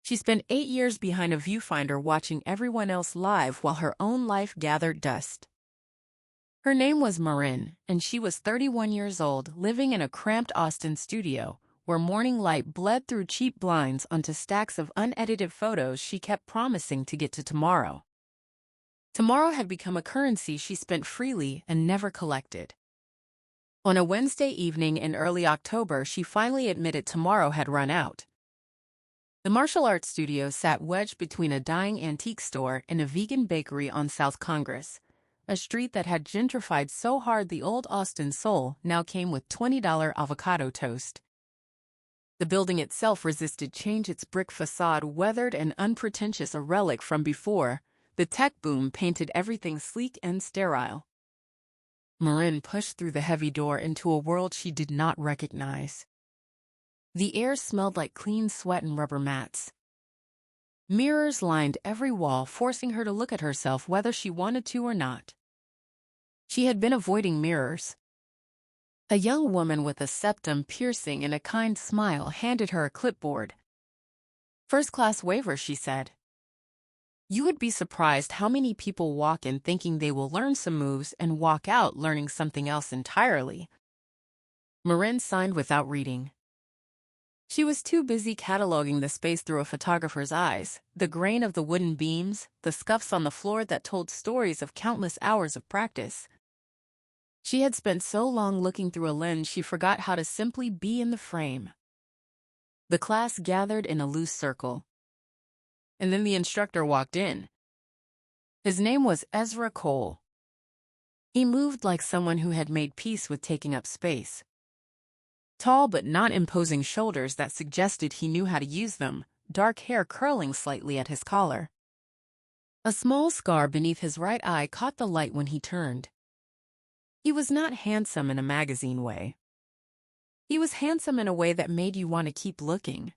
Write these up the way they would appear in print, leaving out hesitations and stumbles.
She spent 8 years behind a viewfinder watching everyone else live while her own life gathered dust. Her name was Marin, and she was 31 years old, living in a cramped Austin studio, where morning light bled through cheap blinds onto stacks of unedited photos she kept promising to get to tomorrow. Tomorrow had become a currency she spent freely and never collected. On a Wednesday evening in early October, she finally admitted tomorrow had run out. The martial arts studio sat wedged between a dying antique store and a vegan bakery on South Congress, a street that had gentrified so hard the old Austin soul now came with $20 avocado toast. The building itself resisted change, its brick facade weathered and unpretentious, a relic from before the tech boom painted everything sleek and sterile. Marin pushed through the heavy door into a world she did not recognize. The air smelled like clean sweat and rubber mats. Mirrors lined every wall, forcing her to look at herself whether she wanted to or not. She had been avoiding mirrors. A young woman with a septum piercing and a kind smile handed her a clipboard. "First-class waiver," she said. "You would be surprised how many people walk in thinking they will learn some moves and walk out learning something else entirely." Marin signed without reading. She was too busy cataloging the space through a photographer's eyes, the grain of the wooden beams, the scuffs on the floor that told stories of countless hours of practice. She had spent so long looking through a lens she forgot how to simply be in the frame. The class gathered in a loose circle. And then the instructor walked in. His name was Ezra Cole. He moved like someone who had made peace with taking up space. Tall but not imposing shoulders that suggested he knew how to use them, dark hair curling slightly at his collar. A small scar beneath his right eye caught the light when he turned. He was not handsome in a magazine way. He was handsome in a way that made you want to keep looking.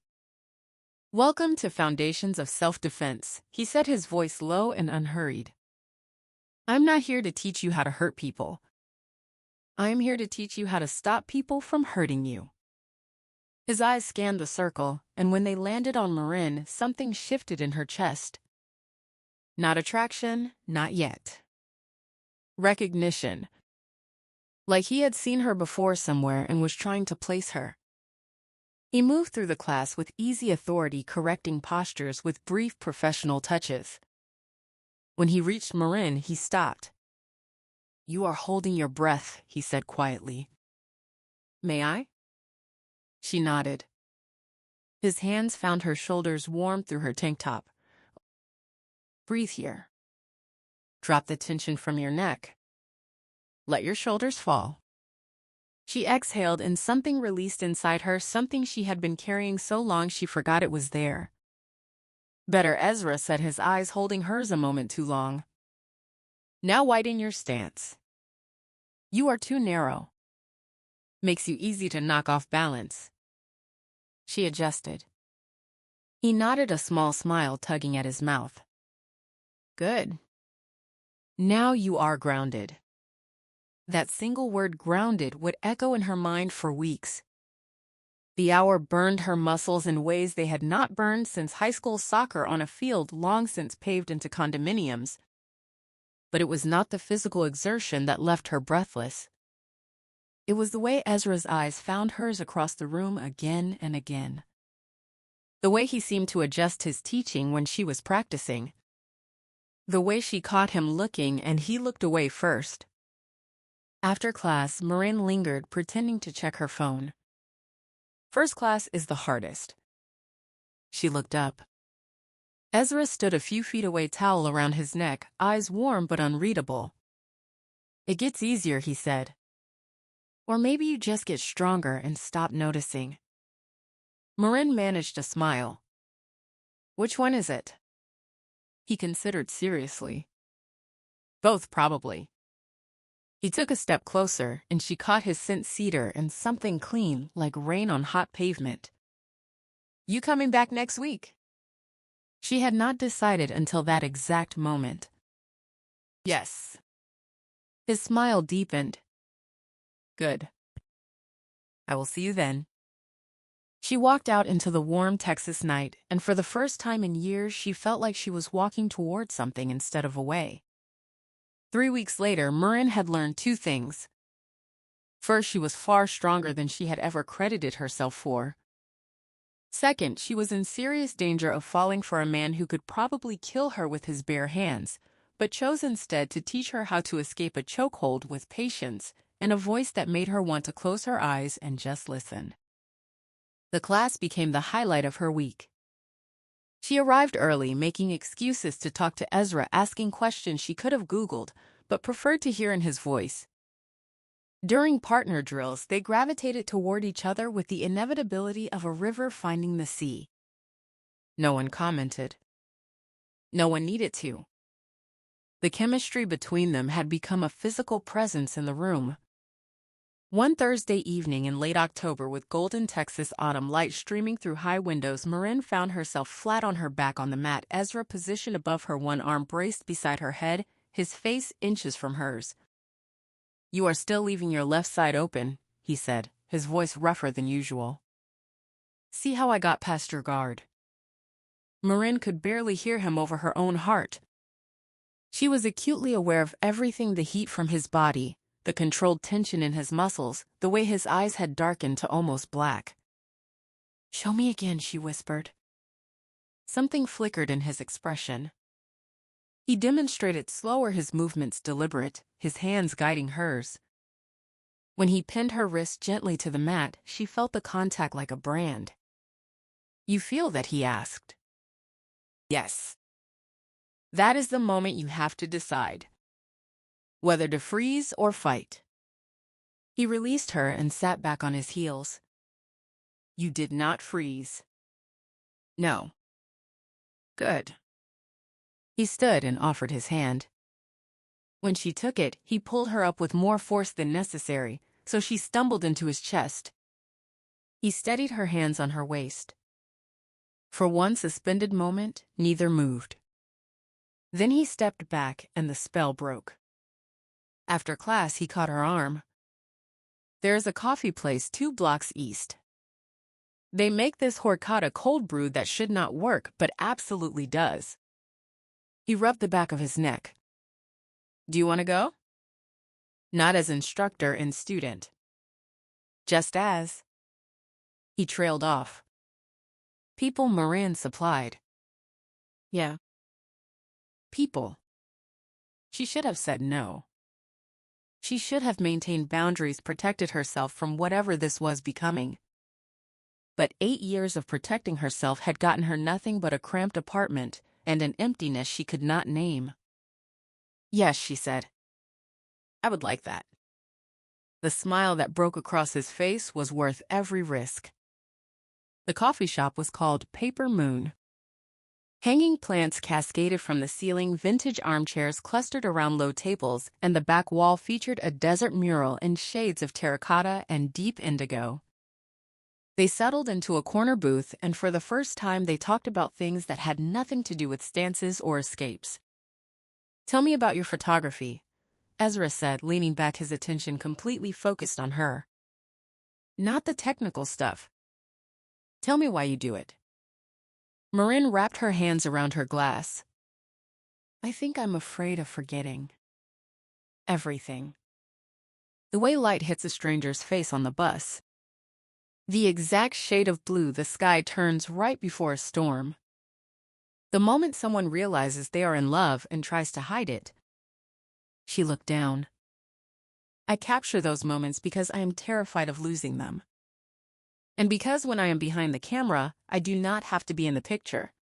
"Welcome to Foundations of Self-Defense," he said, his voice low and unhurried. "I'm not here to teach you how to hurt people. I'm here to teach you how to stop people from hurting you." His eyes scanned the circle, and when they landed on Marin, something shifted in her chest. Not attraction, not yet. Recognition. Like he had seen her before somewhere and was trying to place her. He moved through the class with easy authority, correcting postures with brief professional touches. When he reached Marin, he stopped. "You are holding your breath," he said quietly. "May I?" She nodded. His hands found her shoulders warm through her tank top. "Breathe here. Drop the tension from your neck. Let your shoulders fall." She exhaled and something released inside her, something she had been carrying so long she forgot it was there. "Better," Ezra said, his eyes holding hers a moment too long. "Now widen your stance. You are too narrow. Makes you easy to knock off balance." She adjusted. He nodded, a small smile tugging at his mouth. "Good. Now you are grounded." That single word, grounded, would echo in her mind for weeks. The hour burned her muscles in ways they had not burned since high school soccer on a field long since paved into condominiums. But it was not the physical exertion that left her breathless. It was the way Ezra's eyes found hers across the room again and again. The way he seemed to adjust his teaching when she was practicing. The way she caught him looking and he looked away first. After class, Marin lingered, pretending to check her phone. "First class is the hardest." She looked up. Ezra stood a few feet away, towel around his neck, eyes warm but unreadable. "It gets easier," he said. "Or maybe you just get stronger and stop noticing." Marin managed a smile. "Which one is it?" He considered seriously. "Both, probably." He took a step closer, and she caught his scent, cedar and something clean, like rain on hot pavement. "You coming back next week?" She had not decided until that exact moment. "Yes." His smile deepened. "Good. I will see you then." She walked out into the warm Texas night, and for the first time in years, she felt like she was walking toward something instead of away. 3 weeks later, Marin had learned two things. First, she was far stronger than she had ever credited herself for. Second, she was in serious danger of falling for a man who could probably kill her with his bare hands, but chose instead to teach her how to escape a chokehold with patience and a voice that made her want to close her eyes and just listen. The class became the highlight of her week. She arrived early, making excuses to talk to Ezra, asking questions she could have Googled, but preferred to hear in his voice. During partner drills, they gravitated toward each other with the inevitability of a river finding the sea. No one commented. No one needed to. The chemistry between them had become a physical presence in the room. One Thursday evening in late October, with golden Texas autumn light streaming through high windows, Marin found herself flat on her back on the mat, Ezra positioned above her, one arm braced beside her head, his face inches from hers. "You are still leaving your left side open," he said, his voice rougher than usual. "See how I got past your guard?" Marin could barely hear him over her own heart. She was acutely aware of everything: the heat from his body, the controlled tension in his muscles, the way his eyes had darkened to almost black. "Show me again," she whispered. Something flickered in his expression. He demonstrated slower, his movements deliberate, his hands guiding hers. When he pinned her wrist gently to the mat, she felt the contact like a brand. "You feel that?" he asked. "Yes." "That is the moment you have to decide whether to freeze or fight." He released her and sat back on his heels. "You did not freeze." "No." "Good." He stood and offered his hand. When she took it, he pulled her up with more force than necessary, so she stumbled into his chest. He steadied her hands on her waist. For one suspended moment, neither moved. Then he stepped back and the spell broke. After class, he caught her arm. "There is a coffee place 2 blocks east. They make this horchata cold brew that should not work, but absolutely does." He rubbed the back of his neck. "Do you want to go?" "Not as instructor and student. Just as." He trailed off. "People," Marin supplied. "Yeah. People." She should have said no. She should have maintained boundaries, protected herself from whatever this was becoming. But 8 years of protecting herself had gotten her nothing but a cramped apartment and an emptiness she could not name. "Yes," she said. "I would like that." The smile that broke across his face was worth every risk. The coffee shop was called Paper Moon. Hanging plants cascaded from the ceiling, vintage armchairs clustered around low tables, and the back wall featured a desert mural in shades of terracotta and deep indigo. They settled into a corner booth, and for the first time they talked about things that had nothing to do with stances or escapes. "Tell me about your photography," Ezra said, leaning back, his attention completely focused on her. "Not the technical stuff. Tell me why you do it." Marin wrapped her hands around her glass. "I think I'm afraid of forgetting everything. The way light hits a stranger's face on the bus. The exact shade of blue the sky turns right before a storm. The moment someone realizes they are in love and tries to hide it." She looked down. "I capture those moments because I am terrified of losing them. And because when I am behind the camera, I do not have to be in the picture."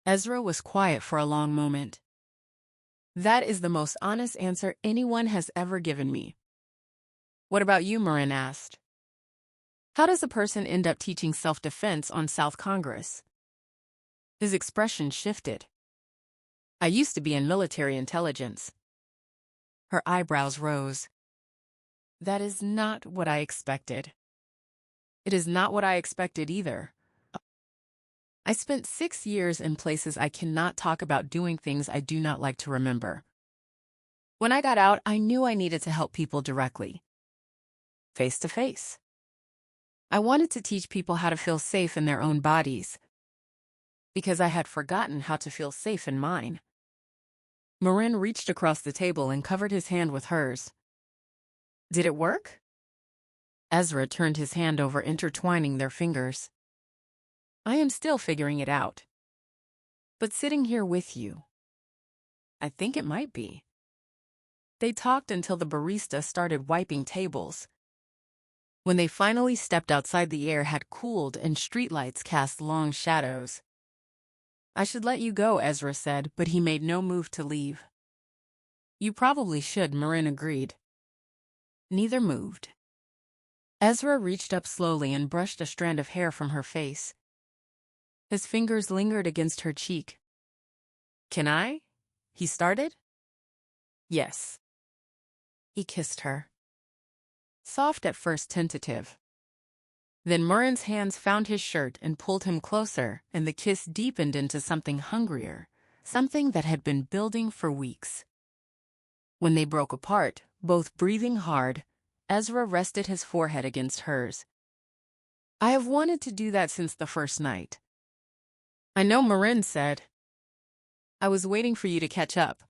Ezra was quiet for a long moment. "That is the most honest answer anyone has ever given me." "What about you?" Marin asked. "How does a person end up teaching self-defense on South Congress?" His expression shifted. "I used to be in military intelligence." Her eyebrows rose. "That is not what I expected." "It is not what I expected either. I spent 6 years in places I cannot talk about, doing things I do not like to remember. When I got out, I knew I needed to help people directly, face to face. I wanted to teach people how to feel safe in their own bodies, because I had forgotten how to feel safe in mine. Marin reached across the table and covered his hand with hers. Did it work? Ezra turned his hand over, intertwining their fingers. I am still figuring it out. But sitting here with you, I think it might be. They talked until the barista started wiping tables. When they finally stepped outside, the air had cooled and streetlights cast long shadows. I should let you go, Ezra said, but he made no move to leave. You probably should, Marin agreed. Neither moved. Ezra reached up slowly and brushed a strand of hair from her face. His fingers lingered against her cheek. Can I? He started. Yes. He kissed her. Soft at first, tentative. Then Marin's hands found his shirt and pulled him closer, and the kiss deepened into something hungrier, something that had been building for weeks. When they broke apart, both breathing hard, Ezra rested his forehead against hers. I have wanted to do that since the first night. I know, Marin said. I was waiting for you to catch up.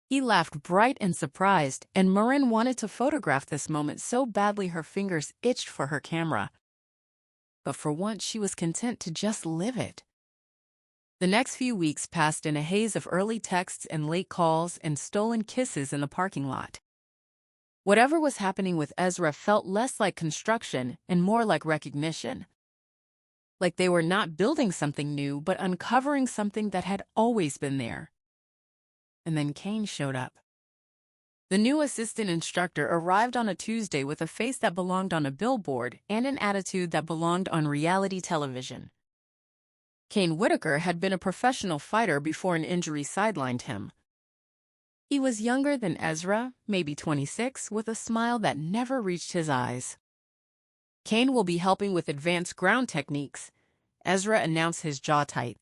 He laughed, bright and surprised, and Marin wanted to photograph this moment so badly her fingers itched for her camera. But for once she was content to just live it. The next few weeks passed in a haze of early texts and late calls and stolen kisses in the parking lot. Whatever was happening with Ezra felt less like construction and more like recognition. Like they were not building something new, but uncovering something that had always been there. And then Kane showed up. The new assistant instructor arrived on a Tuesday with a face that belonged on a billboard and an attitude that belonged on reality television. Kane Whitaker had been a professional fighter before an injury sidelined him. He was younger than Ezra, maybe 26, with a smile that never reached his eyes. Kane will be helping with advanced ground techniques, Ezra announced, his jaw tight.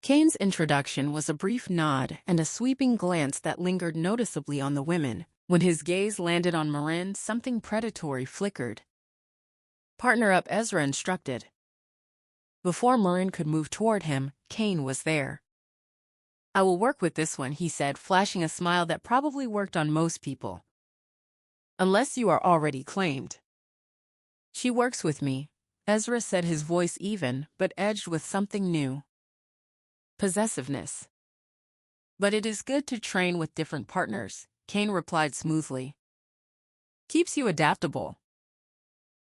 Kane's introduction was a brief nod and a sweeping glance that lingered noticeably on the women. When his gaze landed on Marin, something predatory flickered. Partner up, Ezra instructed. Before Marin could move toward him, Kane was there. I will work with this one, he said, flashing a smile that probably worked on most people. Unless you are already claimed. She works with me, Ezra said, his voice even, but edged with something new. Possessiveness. But it is good to train with different partners, Kane replied smoothly. Keeps you adaptable.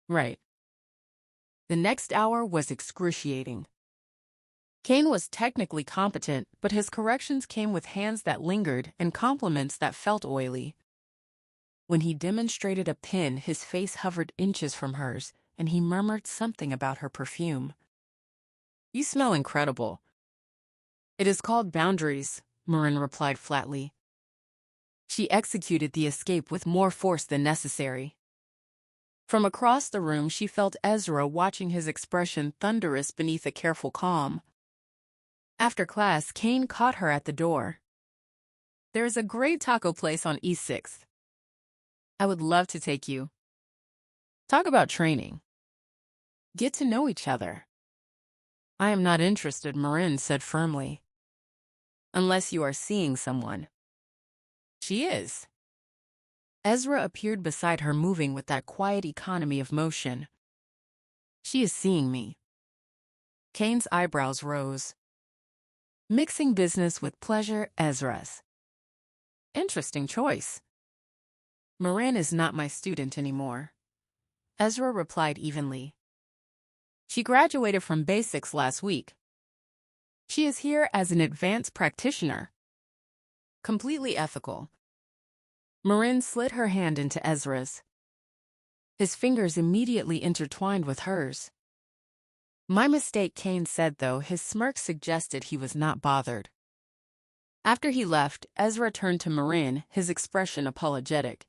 Right. The next hour was excruciating. Kane was technically competent, but his corrections came with hands that lingered and compliments that felt oily. When he demonstrated a pin, his face hovered inches from hers, and he murmured something about her perfume. You smell incredible. It is called boundaries, Marin replied flatly. She executed the escape with more force than necessary. From across the room she felt Ezra watching, his expression thunderous beneath a careful calm. After class, Kane caught her at the door. There is a great taco place on East 6th. I would love to take you. Talk about training. Get to know each other. I am not interested, Marin said firmly. Unless you are seeing someone. She is. Ezra appeared beside her, moving with that quiet economy of motion. She is seeing me. Kane's eyebrows rose. Mixing business with pleasure, Ezra's. Interesting choice. Marin is not my student anymore. Ezra replied evenly. She graduated from basics last week. She is here as an advanced practitioner. Completely ethical. Marin slid her hand into Ezra's. His fingers immediately intertwined with hers. My mistake, Kane said, though his smirk suggested he was not bothered. After he left, Ezra turned to Marin, his expression apologetic.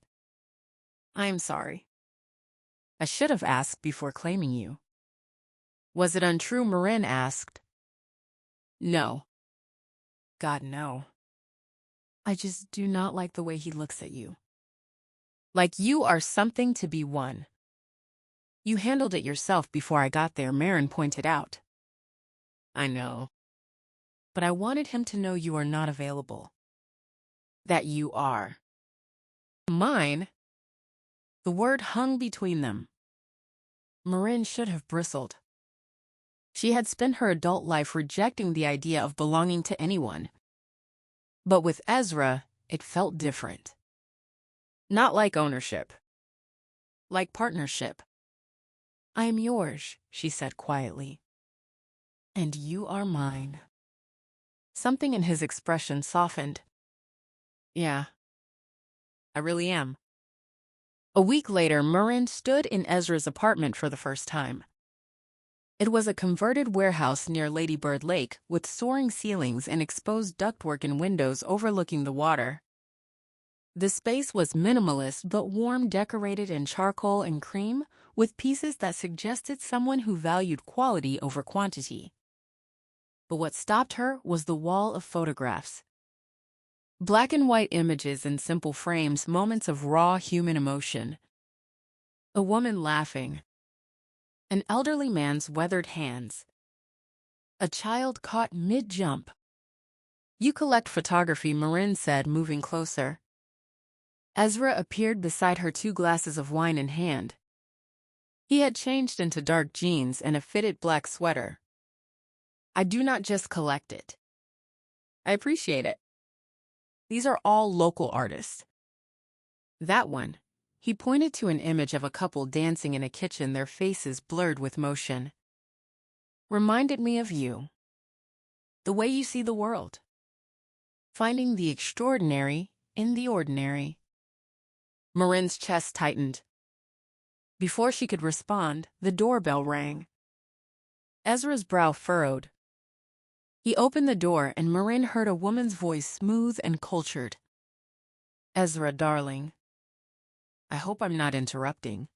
I am sorry. I should have asked before claiming you. Was it untrue? Marin asked. No. God, no. I just do not like the way he looks at you. Like you are something to be won. You handled it yourself before I got there, Marin pointed out. I know. But I wanted him to know you are not available. That you are. Mine? The word hung between them. Marin should have bristled. She had spent her adult life rejecting the idea of belonging to anyone. But with Ezra, it felt different. Not like ownership. Like partnership. I am yours, she said quietly. And you are mine. Something in his expression softened. Yeah, I really am. A week later, Marin stood in Ezra's apartment for the first time. It was a converted warehouse near Lady Bird Lake with soaring ceilings and exposed ductwork in windows overlooking the water. The space was minimalist but warm, decorated in charcoal and cream, with pieces that suggested someone who valued quality over quantity. But what stopped her was the wall of photographs. Black and white images in simple frames, moments of raw human emotion. A woman laughing. An elderly man's weathered hands. A child caught mid-jump. You collect photography, Marin said, moving closer. Ezra appeared beside her, 2 glasses of wine in hand. He had changed into dark jeans and a fitted black sweater. I do not just collect it. I appreciate it. These are all local artists. That one, he pointed to an image of a couple dancing in a kitchen, their faces blurred with motion, reminded me of you. The way you see the world. Finding the extraordinary in the ordinary. Marin's chest tightened. Before she could respond, the doorbell rang. Ezra's brow furrowed. He opened the door and Marin heard a woman's voice, smooth and cultured. Ezra, darling. I hope I'm not interrupting.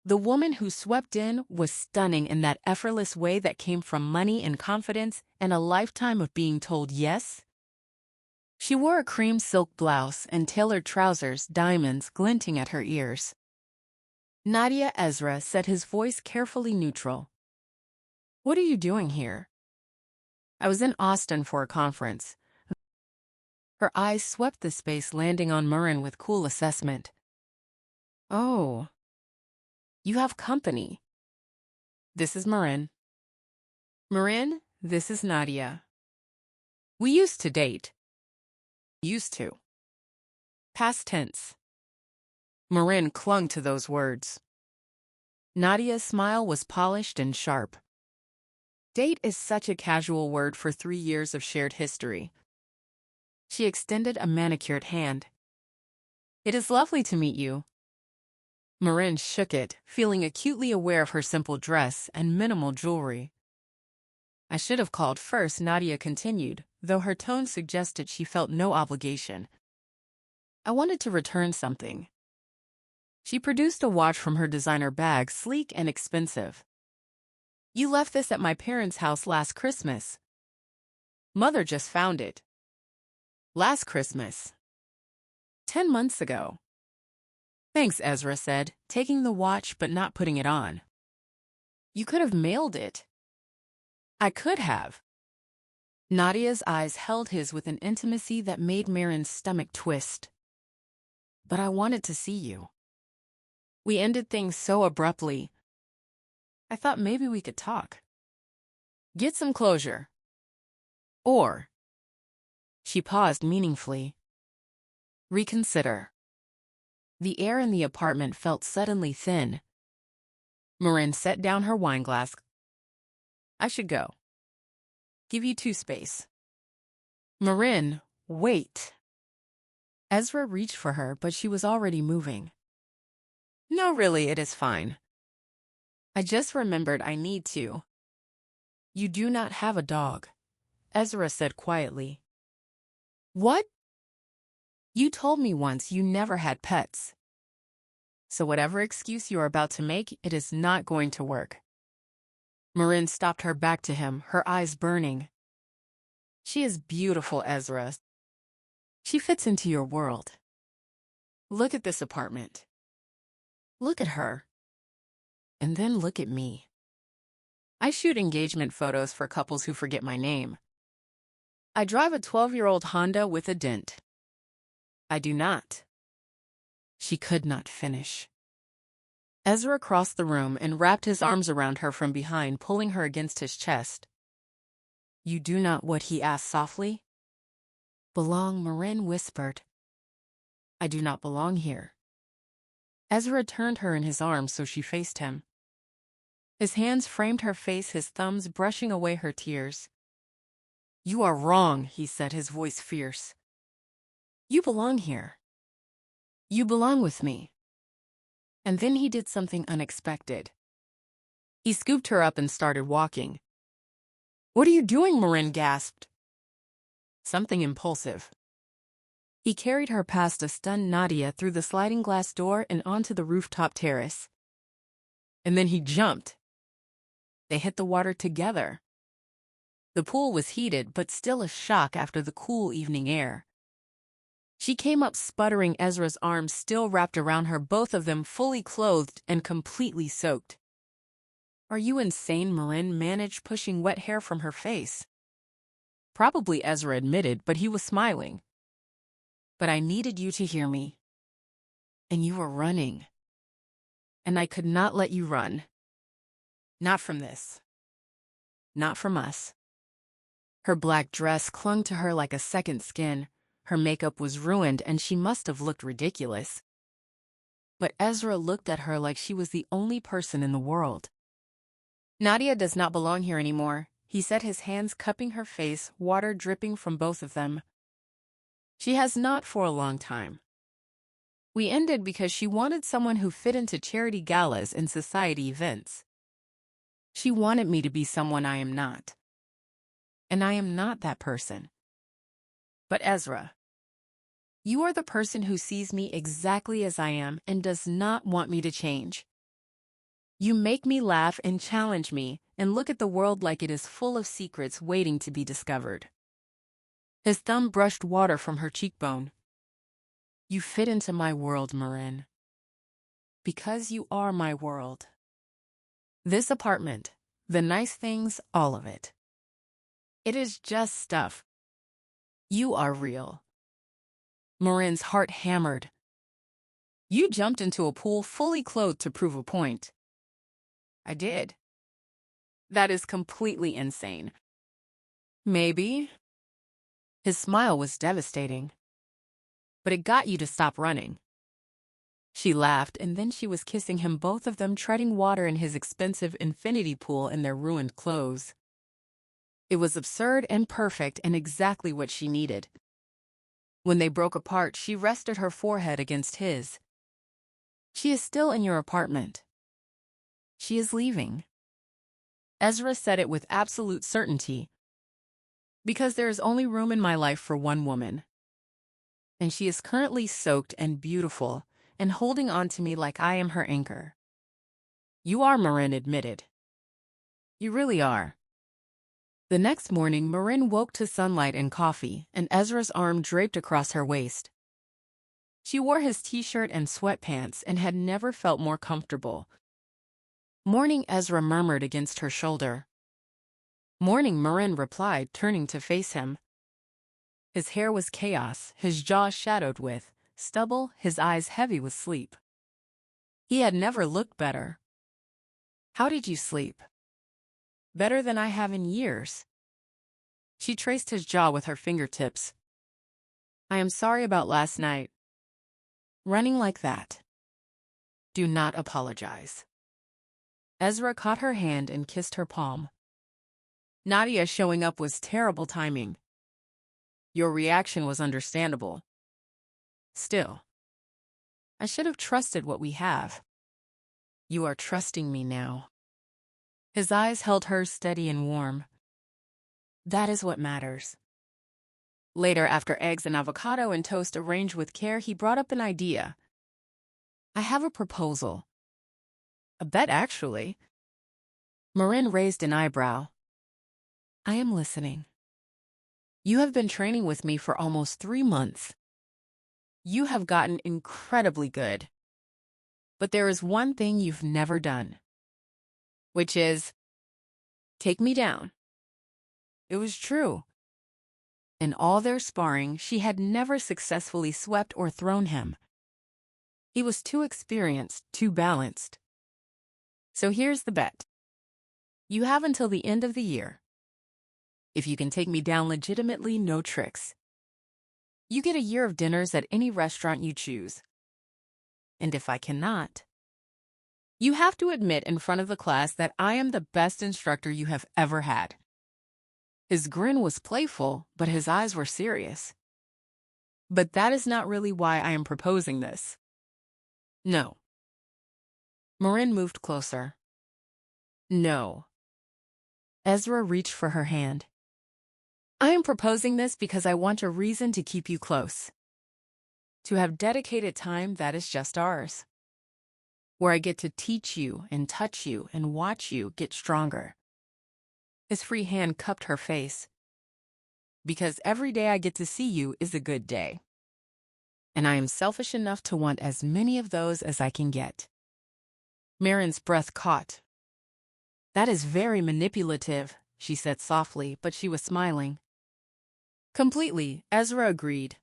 The woman who swept in was stunning in that effortless way that came from money and confidence and a lifetime of being told yes. She wore a cream silk blouse and tailored trousers, diamonds glinting at her ears. Nadia, Ezra said, his voice carefully neutral. What are you doing here? I was in Austin for a conference. Her eyes swept the space, landing on Marin with cool assessment. Oh. You have company. This is Marin. Marin, this is Nadia. We used to date. Used to. Past tense. Marin clung to those words. Nadia's smile was polished and sharp. Date is such a casual word for 3 years of shared history. She extended a manicured hand. It is lovely to meet you. Marin shook it, feeling acutely aware of her simple dress and minimal jewelry. I should have called first, Nadia continued, though her tone suggested she felt no obligation. I wanted to return something. She produced a watch from her designer bag, sleek and expensive. You left this at my parents' house last Christmas. Mother just found it. Last Christmas. 10 months ago. Thanks, Ezra said, taking the watch but not putting it on. You could have mailed it. I could have. Nadia's eyes held his with an intimacy that made Marin's stomach twist. But I wanted to see you. We ended things so abruptly. I thought maybe we could talk. Get some closure. Or. She paused meaningfully. Reconsider. The air in the apartment felt suddenly thin. Marin set down her wineglass. I should go. Give you 2 space. Marin, wait. Ezra reached for her, but she was already moving. No, really, it is fine. I just remembered I need to. You do not have a dog, Ezra said quietly. What? You told me once you never had pets. So whatever excuse you are about to make, it is not going to work. Marin stopped her back to him, her eyes burning. She is beautiful, Ezra. She fits into your world. Look at this apartment. Look at her. And then look at me. I shoot engagement photos for couples who forget my name. I drive a 12-year-old Honda with a dent. I do not. She could not finish. Ezra crossed the room and wrapped his arms around her from behind, pulling her against his chest. You do not what he asked softly? Belong, Marin whispered. I do not belong here. Ezra turned her in his arms so she faced him. His hands framed her face, his thumbs brushing away her tears. You are wrong, he said, his voice fierce. You belong here. You belong with me. And then he did something unexpected. He scooped her up and started walking. What are you doing? Marin gasped. Something impulsive. He carried her past a stunned Nadia through the sliding glass door and onto the rooftop terrace. And then he jumped. They hit the water together. The pool was heated, but still a shock after the cool evening air. She came up sputtering, Ezra's arms still wrapped around her, both of them fully clothed and completely soaked. Are you insane? Marin managed, pushing wet hair from her face. Probably, Ezra admitted, but he was smiling. But I needed you to hear me. And you were running. And I could not let you run. Not from this. Not from us. Her black dress clung to her like a second skin. Her makeup was ruined and she must have looked ridiculous. But Ezra looked at her like she was the only person in the world. Nadia does not belong here anymore, he said, his hands cupping her face, water dripping from both of them. She has not for a long time. We ended because she wanted someone who fit into charity galas and society events. She wanted me to be someone I am not. And I am not that person. But Ezra, you are the person who sees me exactly as I am and does not want me to change. You make me laugh and challenge me and look at the world like it is full of secrets waiting to be discovered. His thumb brushed water from her cheekbone. You fit into my world, Marin. Because you are my world. This apartment, the nice things, all of it. It is just stuff. You are real. Marin's heart hammered. You jumped into a pool fully clothed to prove a point. I did. That is completely insane. Maybe. His smile was devastating. But it got you to stop running. She laughed, and then she was kissing him, both of them treading water in his expensive infinity pool in their ruined clothes. It was absurd and perfect and exactly what she needed. When they broke apart, she rested her forehead against his. She is still in your apartment. She is leaving. Ezra said it with absolute certainty. Because there is only room in my life for one woman. And she is currently soaked and beautiful and holding on to me like I am her anchor. You are, Marin admitted. You really are. The next morning, Marin woke to sunlight and coffee, and Ezra's arm draped across her waist. She wore his t-shirt and sweatpants and had never felt more comfortable. Morning, Ezra murmured against her shoulder. Morning, Marin replied, turning to face him. His hair was chaos, his jaw shadowed with stubble, his eyes heavy with sleep. He had never looked better. How did you sleep? Better than I have in years. She traced his jaw with her fingertips. I am sorry about last night. Running like that. Do not apologize. Ezra caught her hand and kissed her palm. Nadia showing up was terrible timing. Your reaction was understandable. Still, I should have trusted what we have. You are trusting me now. His eyes held hers steady and warm. That is what matters. Later, after eggs and avocado and toast arranged with care, he brought up an idea. I have a proposal. A bet, actually. Marin raised an eyebrow. I am listening. You have been training with me for almost 3 months. You have gotten incredibly good. But there is one thing you've never done. which is, take me down. It was true. In all their sparring, she had never successfully swept or thrown him. He was too experienced, too balanced. So here's the bet. You have until the end of the year. If you can take me down legitimately, no tricks, you get a year of dinners at any restaurant you choose. And if I cannot, you have to admit in front of the class that I am the best instructor you have ever had. His grin was playful, but his eyes were serious. But that is not really why I am proposing this. No. Marin moved closer. No. Ezra reached for her hand. I am proposing this because I want a reason to keep you close. To have dedicated time that is just ours. Where I get to teach you and touch you and watch you get stronger. His free hand cupped her face. Because every day I get to see you is a good day. And I am selfish enough to want as many of those as I can get. Marin's breath caught. That is very manipulative, she said softly, but she was smiling. Completely, Ezra agreed.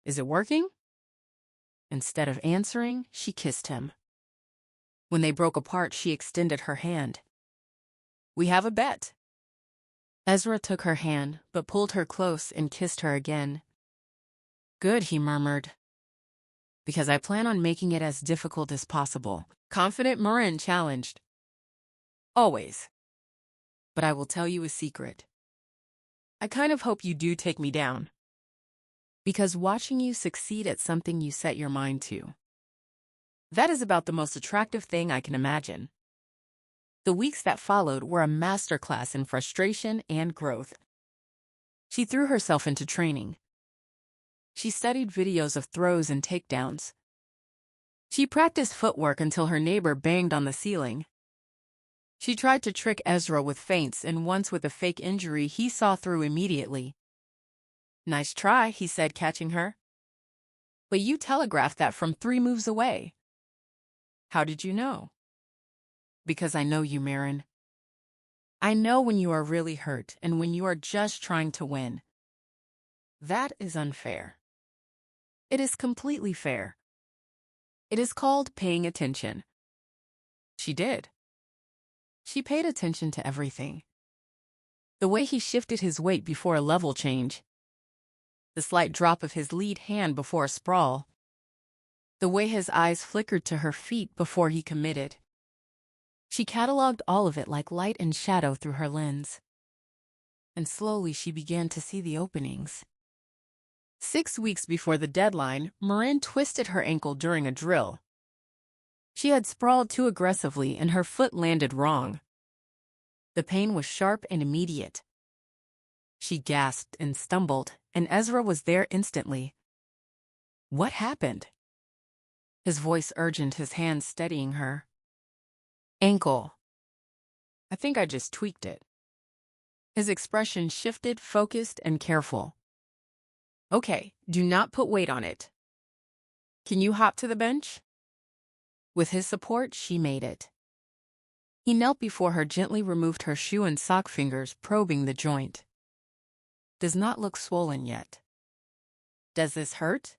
Is it working? Instead of answering, she kissed him. When they broke apart, she extended her hand. We have a bet. Ezra took her hand, but pulled her close and kissed her again. Good, he murmured. Because I plan on making it as difficult as possible, confident Marin challenged. Always. But I will tell you a secret. I kind of hope you do take me down. Because watching you succeed at something you set your mind to, that is about the most attractive thing I can imagine. The weeks that followed were a masterclass in frustration and growth. She threw herself into training. She studied videos of throws and takedowns. She practiced footwork until her neighbor banged on the ceiling. She tried to trick Ezra with feints and once with a fake injury he saw through immediately. Nice try, he said, catching her. But you telegraphed that from 3 moves away. How did you know? Because I know you, Marin. I know when you are really hurt and when you are just trying to win. That is unfair. It is completely fair. It is called paying attention. She did. She paid attention to everything. The way he shifted his weight before a level change. The slight drop of his lead hand before a sprawl. The way his eyes flickered to her feet before he committed. She cataloged all of it like light and shadow through her lens. And slowly she began to see the openings. 6 weeks before the deadline, Marin twisted her ankle during a drill. She had sprawled too aggressively and her foot landed wrong. The pain was sharp and immediate. She gasped and stumbled, and Ezra was there instantly. What happened? His voice urgent, his hands steadying her. Ankle. I think I just tweaked it. His expression shifted, focused, and careful. Okay, do not put weight on it. Can you hop to the bench? With his support, she made it. He knelt before her, gently removed her shoe and sock fingers, probing the joint. Does not look swollen yet. Does this hurt?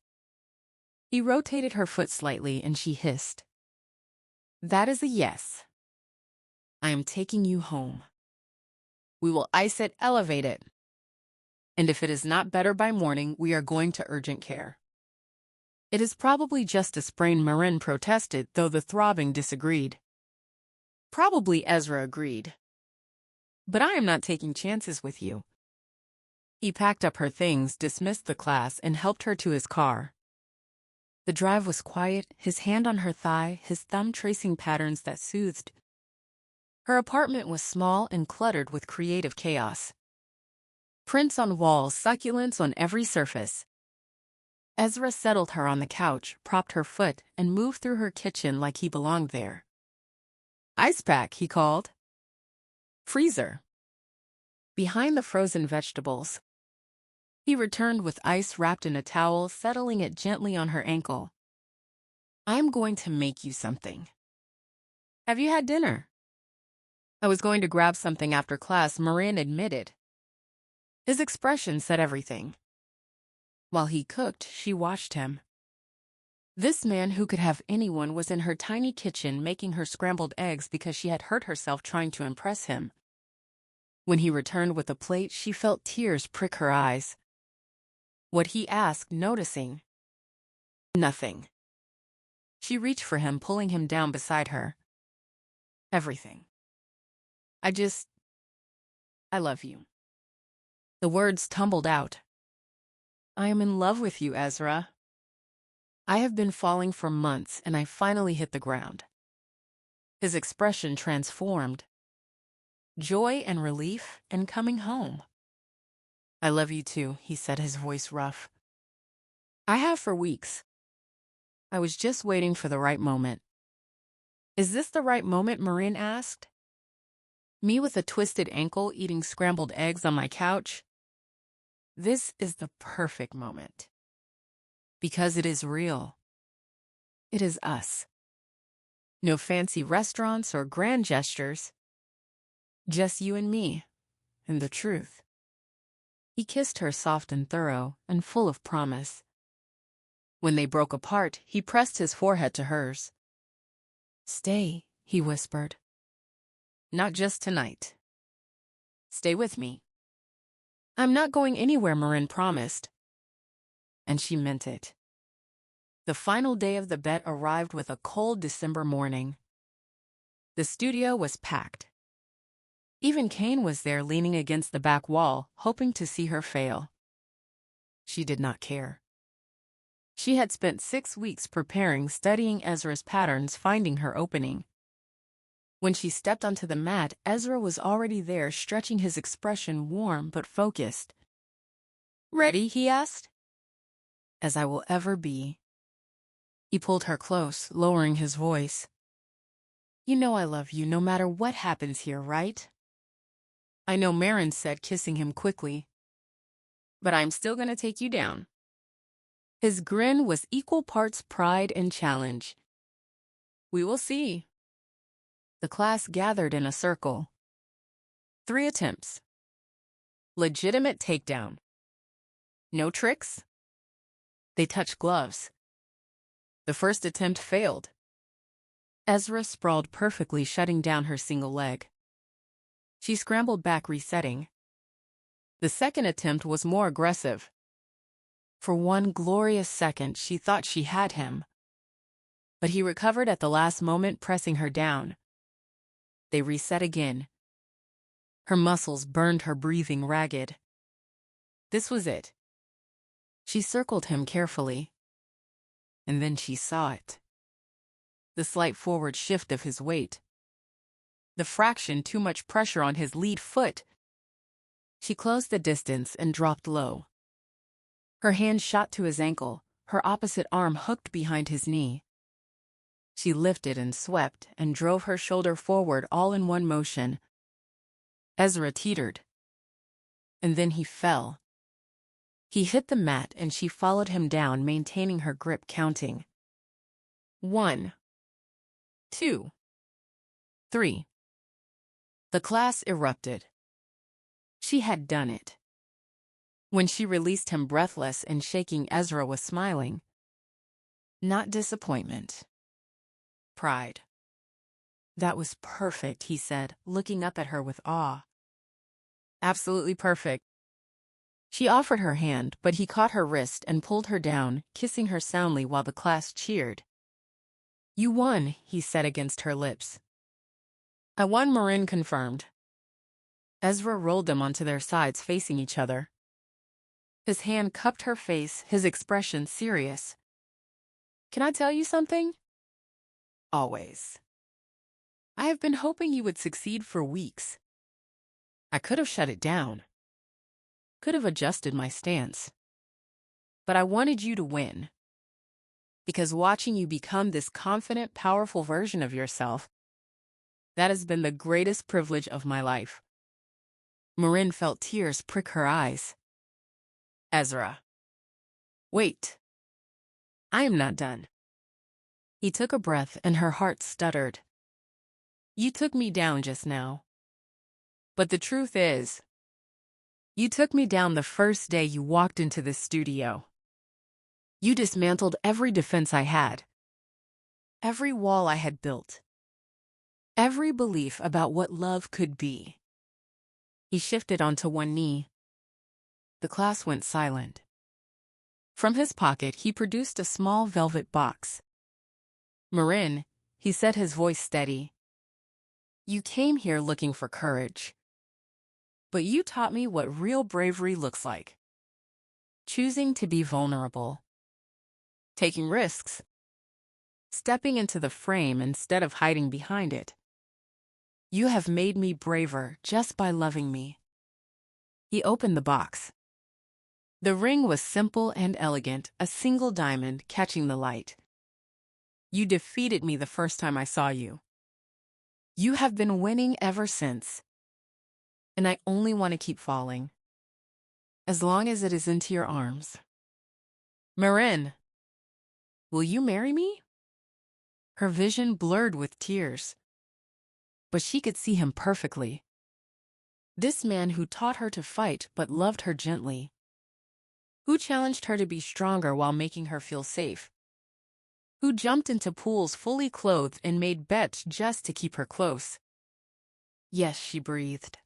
He rotated her foot slightly and she hissed. That is a yes. I am taking you home. We will ice it, elevate it. And if it is not better by morning, we are going to urgent care. It is probably just a sprain, Marin protested, though the throbbing disagreed. Probably, Ezra agreed. But I am not taking chances with you. He packed up her things, dismissed the class, and helped her to his car. The drive was quiet, his hand on her thigh, his thumb tracing patterns that soothed. Her apartment was small and cluttered with creative chaos. Prints on walls, succulents on every surface. Ezra settled her on the couch, propped her foot, and moved through her kitchen like he belonged there. Ice pack, he called. Freezer. Behind the frozen vegetables. He returned with ice wrapped in a towel, settling it gently on her ankle. I'm going to make you something. Have you had dinner? I was going to grab something after class, Marin admitted. His expression said everything. While he cooked, she watched him. This man who could have anyone was in her tiny kitchen making her scrambled eggs because she had hurt herself trying to impress him. When he returned with a plate, she felt tears prick her eyes. What he asked, noticing? Nothing. She reached for him, pulling him down beside her. Everything. I love you. The words tumbled out. I am in love with you, Ezra. I have been falling for months, and I finally hit the ground. His expression transformed. Joy and relief and coming home. I love you too, he said, his voice rough. I have for weeks. I was just waiting for the right moment. Is this the right moment, Marin asked? Me with a twisted ankle eating scrambled eggs on my couch? This is the perfect moment. Because it is real. It is us. No fancy restaurants or grand gestures. Just you and me, and the truth. He kissed her soft and thorough, and full of promise. When they broke apart, he pressed his forehead to hers. Stay, he whispered. Not just tonight. Stay with me. I'm not going anywhere, Marin promised. And she meant it. The final day of the bet arrived with a cold December morning. The studio was packed. Even Kane was there, leaning against the back wall, hoping to see her fail. She did not care. She had spent 6 weeks preparing, studying Ezra's patterns, finding her opening. When she stepped onto the mat, Ezra was already there, stretching, his expression warm but focused. Ready? He asked. As I will ever be. He pulled her close, lowering his voice. You know I love you no matter what happens here, right? I know, Marin said, kissing him quickly. But I'm still gonna take you down. His grin was equal parts pride and challenge. We will see. The class gathered in a circle. 3 attempts. Legitimate takedown. No tricks. They touched gloves. The first attempt failed. Ezra sprawled perfectly, shutting down her single leg. She scrambled back, resetting. The second attempt was more aggressive. For one glorious second, she thought she had him. But he recovered at the last moment, pressing her down. They reset again. Her muscles burned, her breathing ragged. This was it. She circled him carefully. And then she saw it. The slight forward shift of his weight. The fraction too much pressure on his lead foot. She closed the distance and dropped low. Her hand shot to his ankle, her opposite arm hooked behind his knee. She lifted and swept and drove her shoulder forward, all in one motion. Ezra teetered. And then he fell. He hit the mat and she followed him down, maintaining her grip, counting. 1, 2, 3. The class erupted. She had done it. When she released him, breathless and shaking, Ezra was smiling. Not disappointment. Pride. That was perfect, he said, looking up at her with awe. Absolutely perfect. She offered her hand, but he caught her wrist and pulled her down, kissing her soundly while the class cheered. You won, he said against her lips. I won, Marin confirmed. Ezra rolled them onto their sides, facing each other. His hand cupped her face, his expression serious. Can I tell you something? Always. I have been hoping you would succeed for weeks. I could have shut it down. Could have adjusted my stance. But I wanted you to win. Because watching you become this confident, powerful version of yourself, that has been the greatest privilege of my life. Marin felt tears prick her eyes. Ezra. Wait. I am not done. He took a breath and her heart stuttered. You took me down just now, But the truth is, you took me down the first day you walked into this studio. You dismantled every defense I had, every wall I had built, every belief about what love could be. He shifted onto one knee. The class went silent. From his pocket, he produced a small velvet box. "Marin," he said, his voice steady, "you came here looking for courage. But you taught me what real bravery looks like. Choosing to be vulnerable. Taking risks. Stepping into the frame instead of hiding behind it. You have made me braver just by loving me." He opened the box. The ring was simple and elegant, a single diamond catching the light. "You defeated me the first time I saw you. You have been winning ever since. And I only want to keep falling. As long as it is into your arms. Marin, will you marry me?" Her vision blurred with tears. But she could see him perfectly. This man who taught her to fight but loved her gently. Who challenged her to be stronger while making her feel safe. Who jumped into pools fully clothed and made bets just to keep her close. "Yes," she breathed.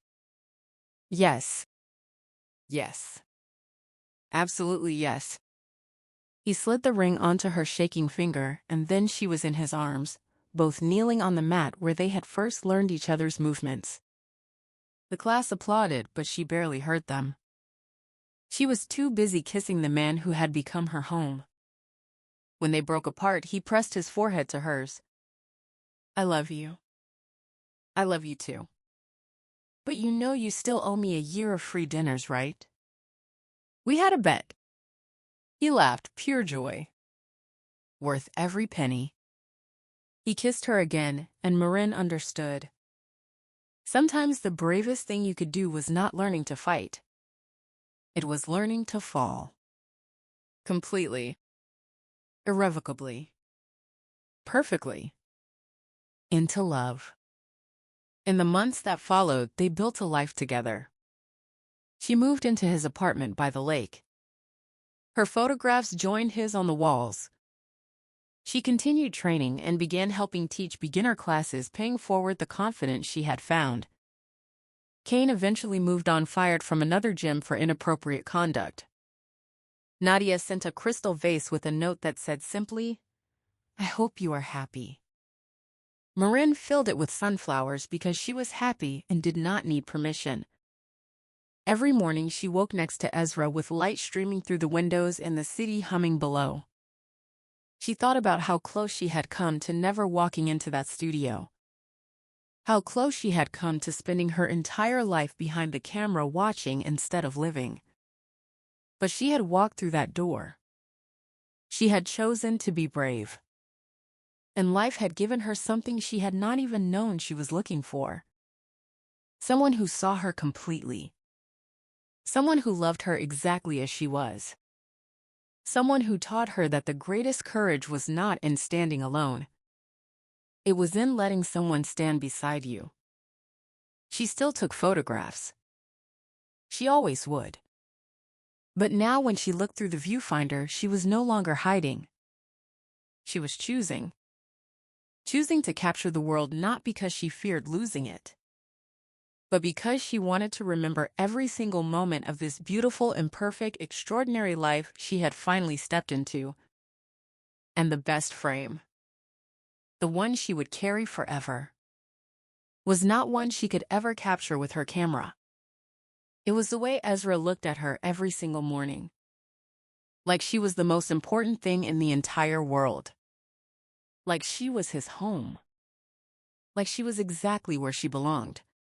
"Yes. Yes. Absolutely yes." He slid the ring onto her shaking finger, and then she was in his arms, both kneeling on the mat where they had first learned each other's movements. The class applauded, but she barely heard them. She was too busy kissing the man who had become her home. When they broke apart, he pressed his forehead to hers. "I love you. I love you too. But you know you still owe me a year of free dinners, right? We had a bet." He laughed, pure joy. "Worth every penny." He kissed her again, and Marin understood. Sometimes the bravest thing you could do was not learning to fight. It was learning to fall. Completely. Irrevocably. Perfectly. Into love. In the months that followed, they built a life together. She moved into his apartment by the lake. Her photographs joined his on the walls. She continued training and began helping teach beginner classes, paying forward the confidence she had found. Kane eventually moved on, fired from another gym for inappropriate conduct. Nadia sent a crystal vase with a note that said simply, "I hope you are happy." Marin filled it with sunflowers because she was happy and did not need permission. Every morning she woke next to Ezra with light streaming through the windows and the city humming below. She thought about how close she had come to never walking into that studio. How close she had come to spending her entire life behind the camera watching instead of living. But she had walked through that door. She had chosen to be brave. And life had given her something she had not even known she was looking for. Someone who saw her completely. Someone who loved her exactly as she was. Someone who taught her that the greatest courage was not in standing alone. It was in letting someone stand beside you. She still took photographs. She always would. But now when she looked through the viewfinder, she was no longer hiding. She was choosing. Choosing to capture the world not because she feared losing it, but because she wanted to remember every single moment of this beautiful, imperfect, extraordinary life she had finally stepped into. And the best frame, the one she would carry forever, was not one she could ever capture with her camera. It was the way Ezra looked at her every single morning. Like she was the most important thing in the entire world. Like she was his home. Like she was exactly where she belonged.